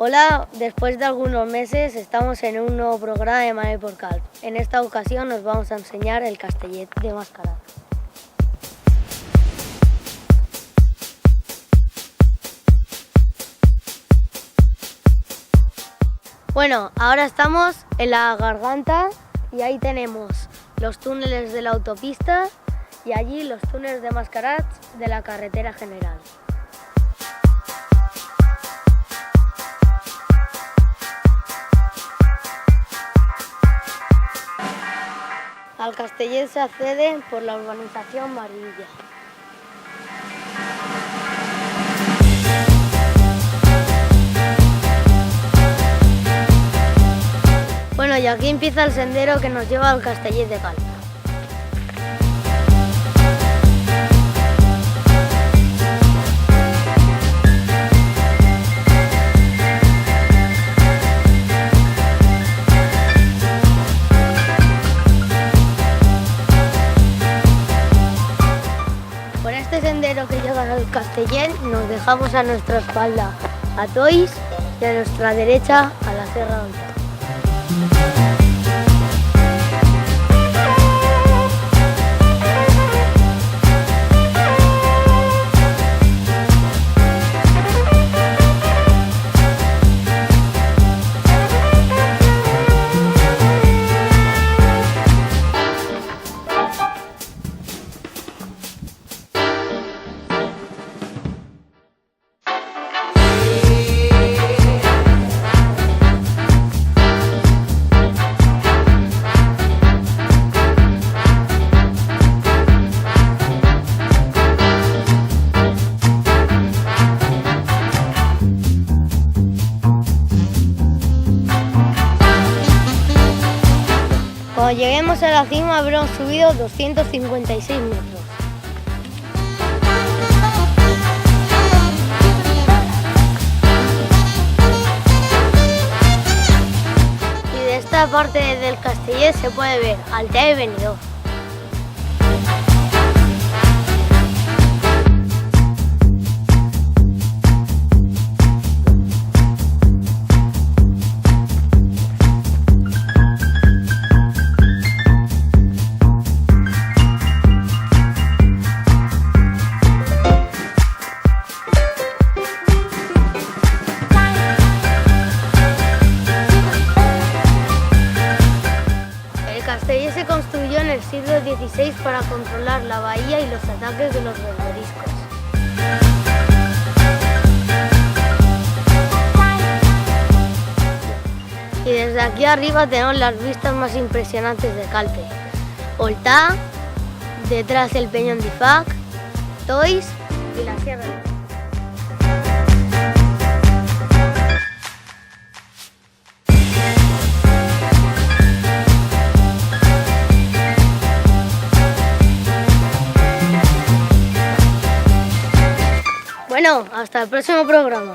Hola, después de algunos meses estamos en un nuevo programa de Manuel Porcal. En esta ocasión nos vamos a enseñar el Castellet de Mascarat. Bueno, ahora estamos en la Garganta y ahí tenemos los túneles de la autopista y allí los túneles de Mascarat de la carretera general. Al Castellet se accede por la urbanización Marilla. Bueno, y aquí empieza el sendero que nos lleva al Castellet de Calpa. Por este sendero que lleva al Castellet nos dejamos a nuestra espalda a Tois y a nuestra derecha a la Serra de Oita. Cuando lleguemos a la cima habremos subido 256 metros. Y de esta parte del Castellet se puede ver Altea y Benidorm. El Castellet se construyó en el siglo XVI para controlar la bahía y los ataques de los berberiscos. Y desde aquí arriba tenemos las vistas más impresionantes de Calpe. Oltá, detrás el Peñón d'Ifac, Tois y la Sierra de Oita. Bueno, hasta el próximo programa.